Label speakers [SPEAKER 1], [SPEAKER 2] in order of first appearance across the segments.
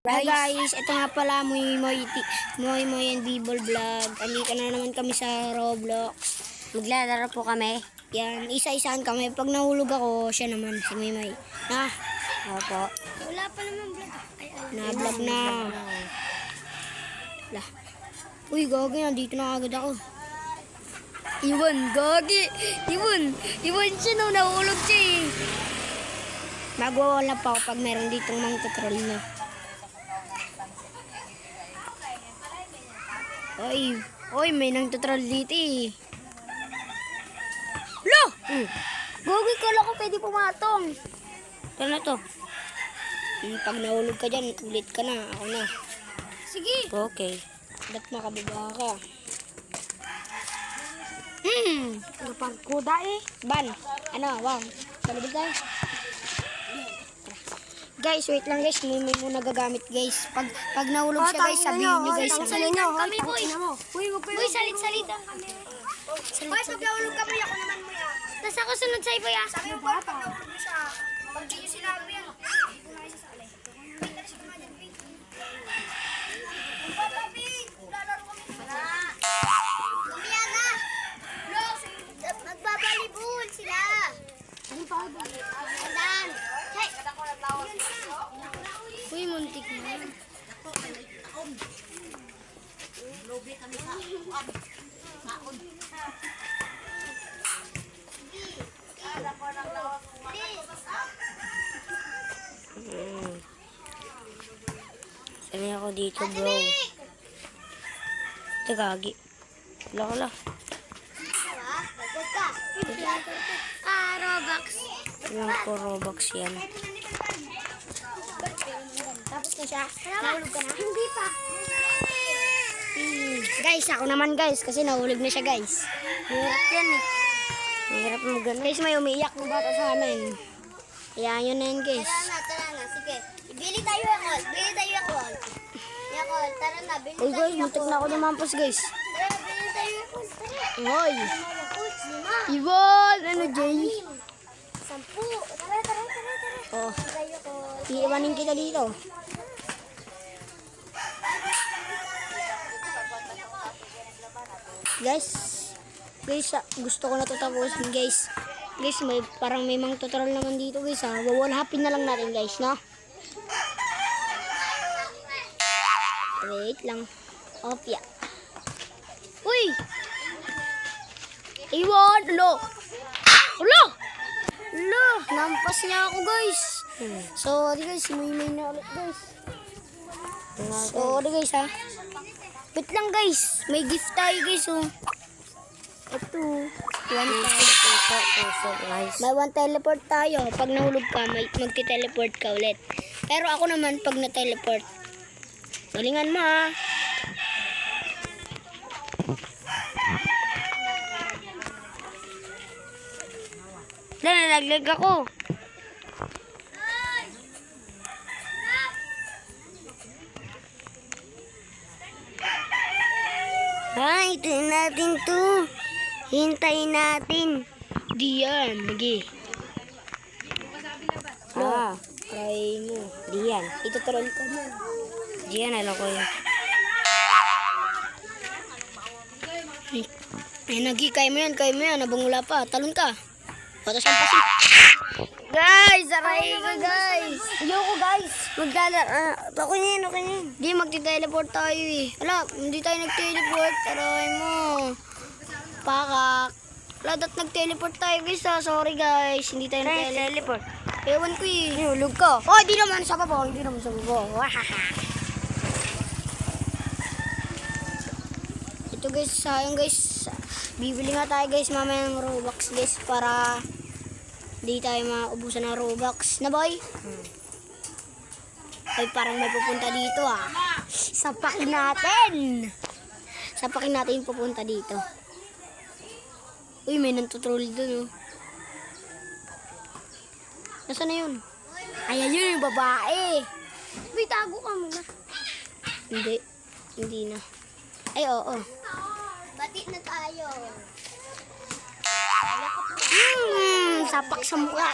[SPEAKER 1] Hi guys, ito nga pala Moy and Bibol Vlog. Andito na naman kami sa Roblox.
[SPEAKER 2] Maglalaro po kami.
[SPEAKER 1] Yan, isa-isahan kami. Pag nahulog ako, siya naman, si Moy. Na,
[SPEAKER 2] Opo.
[SPEAKER 1] wala pa naman vlog. Na-vlog na. Lah. Uy, gagi, nandito na agad ako. Iwan, gagi. Iwan siya nung nahulog siya eh. Magwawala pa ako pag meron ditong mga troll na. Oy, may nang tutrol dito eh. Lo! Gogi, kala ko pwede pumatong. Ito na to. Pag nahulog ka dyan, ulit ka na. Ako na. Sige.
[SPEAKER 2] Okay.
[SPEAKER 1] Ba't makababa ka?
[SPEAKER 2] Kapag kuda eh.
[SPEAKER 1] Ban. Ano, wow. Salubig tayo. Guys, wait lang guys. May muna gagamit guys. Pag nahulog siya guys, sabihin nyo guys.
[SPEAKER 2] Salitan
[SPEAKER 1] kami boy.
[SPEAKER 2] Uy,
[SPEAKER 1] Salit-salitan kami. Boy, pag nahulog kami, ako naman mo yan. Tapos ako sunod sa iba yan. Sabi mo ba, pag nahulog mo siya, pag di nyo sinabi yan, hindi ko na kayo sasali. Wait, talis ko nga dyan, wait. Papi, lalaro kami na. Lumiyan na. Magbabalibul sila. Ano pa ba? Andan. Hey. Uy, muntik na.
[SPEAKER 2] Sali ako dito, bro. Ito gagi. Wala.
[SPEAKER 1] Robux.
[SPEAKER 2] Yung po Robux yan.
[SPEAKER 1] Tapos na siya. Nahulog ka na? Hindi pa. Guys, ako naman guys. Kasi nahulog na siya guys.
[SPEAKER 2] Hirap yan eh. Mahirap mo ganun.
[SPEAKER 1] Guys, may umiiyak ng bata sa amin. Hayaan nyo na yun guys.
[SPEAKER 3] Tara na. Sige. Bili tayo yakol. Yakol, tara na. Bili
[SPEAKER 1] Uy guys, muntik na ako lumampos guys.
[SPEAKER 3] Tara, bili tayo yakol. Tara.
[SPEAKER 1] Hoy!
[SPEAKER 3] Coach, 5.
[SPEAKER 1] Iwan! Ano Jay?
[SPEAKER 3] 10. Tara.
[SPEAKER 1] Oh,
[SPEAKER 3] Tayo yakol.
[SPEAKER 1] iiwanin kita dito. Guys, gusto ko na ito tapusin guys. Guys, parang may mga tutorial naman dito guys ha. Wawalhapin na lang natin guys, no? Wait lang. Opya. Uy! Iwan! Lo! Nampas niya ako guys. Sorry guys, may na ulit guys. Sorry guys ha. Wait lang guys, may gift tayo guys oh. Ito. May one teleport tayo. Pag nahulog ka, magti-teleport ka ulit. Pero ako naman pag na-teleport, galingan mo ha.
[SPEAKER 2] Nalaglag ako. Ay, ito natin to. Hintayin natin.
[SPEAKER 1] Di yan, lagi. Try mo.
[SPEAKER 2] Di yan.
[SPEAKER 1] Itutroll ka mo.
[SPEAKER 2] Di yan, alam ko yun.
[SPEAKER 1] Ay, kaya mo yan. Nabangula pa. Talon ka. Patas ang pasin.
[SPEAKER 2] Guys, aray ko guys.
[SPEAKER 1] Ayoko guys.
[SPEAKER 2] Ako niyan.
[SPEAKER 1] Di, magti-teleport tayo eh. Wala, hindi tayo nag-teleport. Taray mo. Pakak. Wala, nag-teleport tayo guys ha. Sorry guys. Hindi tayo nag-teleport. Ewan ko eh.
[SPEAKER 2] Hulog ko.
[SPEAKER 1] Oh, di naman sa baba. Ito guys, sayang guys. Bibili nga tayo guys mamaya ng Robux guys para di tayo maubusan ng Robux. Na boy? Ay, parang may pupunta dito ah. Sapakin natin pupunta dito. Uy, may nantutrol dun oh. Nasaan na yun? Ay, ayun yung babae.
[SPEAKER 3] Uy, tago ka muna.
[SPEAKER 1] Hindi na. Ay, oo.
[SPEAKER 3] Bati na tayo.
[SPEAKER 1] Sapak sa mukha.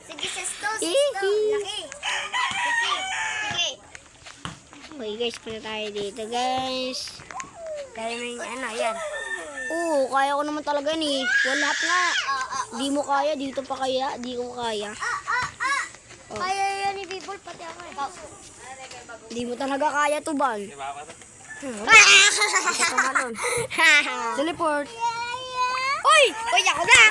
[SPEAKER 3] Sige, sesto.
[SPEAKER 1] Hihi.
[SPEAKER 3] Laki. Sige.
[SPEAKER 1] Okay guys, punta tayo dito guys.
[SPEAKER 2] Kaya may ano, yan.
[SPEAKER 1] Oo, kaya ko naman talaga ni. Wala nga. Di mo kaya, dito pa kaya. Di ko kaya.
[SPEAKER 3] Kaya yan ni people, pati ako.
[SPEAKER 1] Di mo talaga kaya tuban.
[SPEAKER 2] Tumalon.
[SPEAKER 1] Teleport. Uy! Uy, ako na!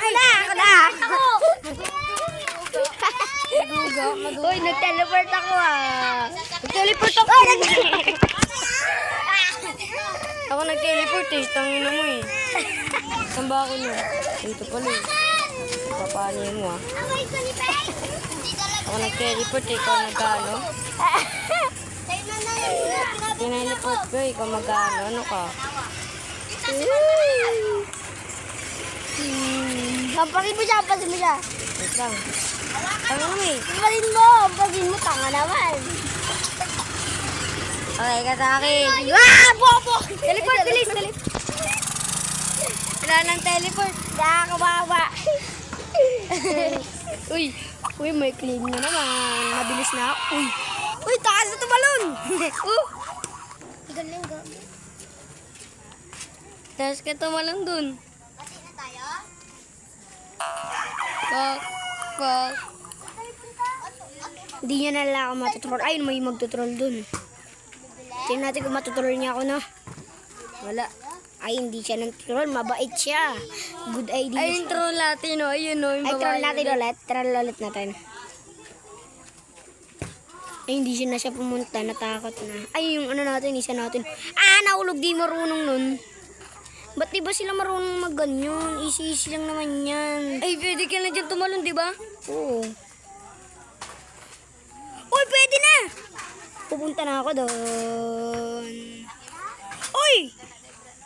[SPEAKER 1] Uy, nag-teleport ako ah. Nag-teleport ako.
[SPEAKER 2] Ako nag-teleport eh. Tangina mo eh. Saan ba ako nun? Dito pala eh. Papaano mo ah.
[SPEAKER 3] Ako ito ni Pe. Hindi talaga.
[SPEAKER 2] Ako nag-teleport eh. Ikaw nag-ano?
[SPEAKER 3] Tayo na yun.
[SPEAKER 2] Tineleport ko eh. Ikaw mag-ano? Ano ka?
[SPEAKER 1] Hampasin mo siya, hampasin mo siya.
[SPEAKER 2] Wait lang. Tangina mo eh.
[SPEAKER 1] Hampasin mo, tanga naman.
[SPEAKER 2] Okay ka sa akin.
[SPEAKER 1] Ah, bobo! Teleport, bilis, teleport.
[SPEAKER 2] Wala nang teleport.
[SPEAKER 1] Nakakawawa. Uy, may clean na naman. Mabilis na ako. Uy, taas na tumalon.
[SPEAKER 3] Galing ga.
[SPEAKER 2] Tapos ka tumalon dun.
[SPEAKER 3] Pati na tayo.
[SPEAKER 2] Kok.
[SPEAKER 1] Hindi niya na lang ako matutroll. Ayun, may magtutroll dun. Tingnan natin kung matutroll niya ako, no? Wala. Ay, hindi siya nang troll. Mabait siya. Good idea.
[SPEAKER 2] Ayun, troll natin o. Ayun o.
[SPEAKER 1] Ay, troll natin ulit. Troll ulit natin. Ay, hindi siya na siya pumunta. Natakot na. Ay, yung ano natin, isa natin. Ah, naulog. Di marunong nun. Ba't di ba sila marunong mag-ganyan? Easy-easy lang naman yan.
[SPEAKER 2] Ay, pwede ka na dyan tumalon, di ba?
[SPEAKER 1] Oo. Uy, pwede na! Pupunta na ako doon. Uy!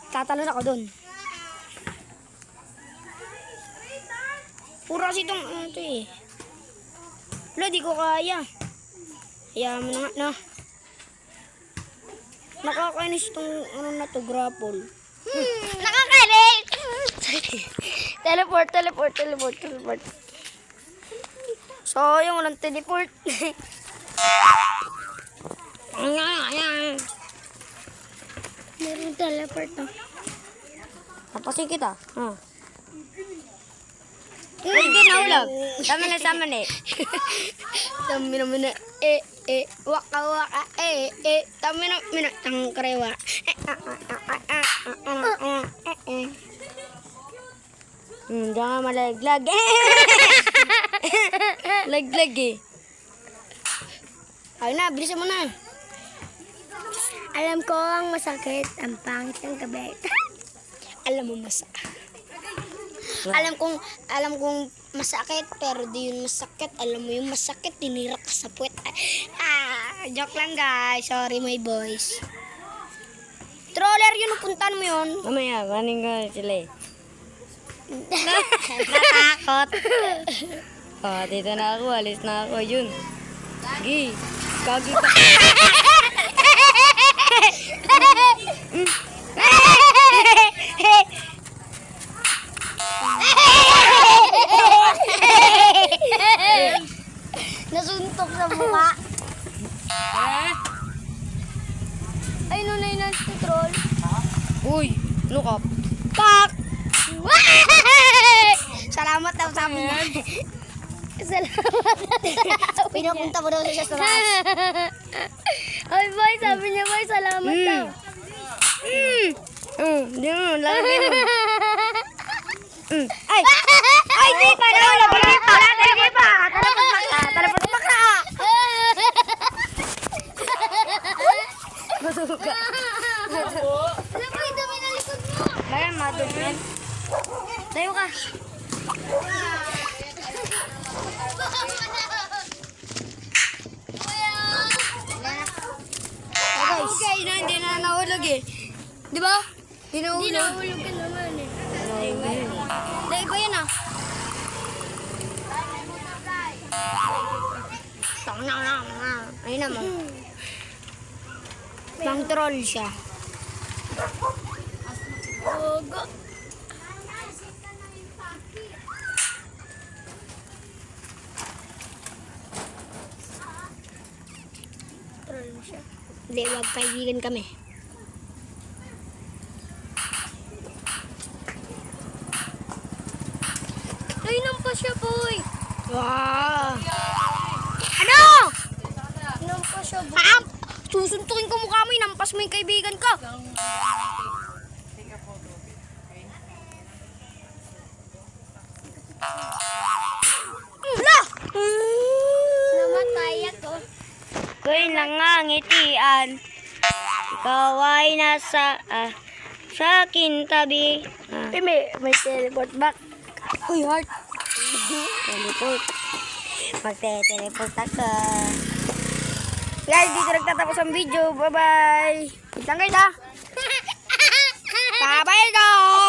[SPEAKER 1] Tatalon ako doon. Puro kasi itong ano ito eh. Wala, di ko kaya. Hayaan mo na nga, no? Nakakainis itong ano na to, grapple.
[SPEAKER 3] Nakakainis!
[SPEAKER 1] Teleport. So, yung walang teleport. Meron teleport na.
[SPEAKER 2] Tapasin kita. Ay, hindi nahulog. Tama na.
[SPEAKER 1] Tami naman na, waka, tami na, tangkarewa.
[SPEAKER 2] Diyan nga malaglag. Laglag eh.
[SPEAKER 1] Ay na, bilisan mo na.
[SPEAKER 3] Alam ko ang masakit, ang pangit ng gabi.
[SPEAKER 1] Alam mo alam kong masakit, pero di yun masakit. Alam mo yung masakit, tinira ka sa puwet. Joke lang guys. Sorry my boys. Troller yun, puntahan mo yun.
[SPEAKER 2] Mamaya, maning ko sila eh.
[SPEAKER 1] Natakot.
[SPEAKER 2] Dito na ako. Alis na ako. Yun. Sige. Kagi ka.
[SPEAKER 1] Nasuntok sa mukha. Ay, nunay na si troll.
[SPEAKER 2] Uy, look up.
[SPEAKER 1] Pak! Salamat daw sa amin. Salamat. Pinapunta mo daw siya sa taas.
[SPEAKER 3] Ay, boy, sabi niya, boy, salamat daw.
[SPEAKER 2] Di mo, lagi mo.
[SPEAKER 1] Ay! Ay, di pa! Lagi pa! Lagi pa! Talapot pa ka!
[SPEAKER 3] Alam mo, dami na likod mo.
[SPEAKER 2] Kaya matulog. Tayo ka.
[SPEAKER 1] Guys,
[SPEAKER 2] Okay, hindi na nahulog eh. Di ba? Hindi nahulog.
[SPEAKER 3] Nahulog ka naman eh.
[SPEAKER 2] Dahil ko yan ah.
[SPEAKER 1] ayun naman. Pang troll siya.
[SPEAKER 3] Ogo. Troll mo siya.
[SPEAKER 1] Hindi, magkaibigan kami.
[SPEAKER 3] Ay, nampas siya, boy.
[SPEAKER 1] Wow! Ano?
[SPEAKER 3] Nampas siya, boy.
[SPEAKER 1] Ah! Susuntukin ko mukha mo, inampas mo yung kaibigan ko. Wala!
[SPEAKER 3] Namatay ako.
[SPEAKER 2] Ko'y nangangitian. Ikaw ay nasa sa akin tabi.
[SPEAKER 1] May teleport back.
[SPEAKER 2] Uy, heart. Teleport. Magte-teleport ako. Guys, dito nagtatapos ang video. Bye-bye.
[SPEAKER 1] Wait lang guys ha. Bye-bye guys!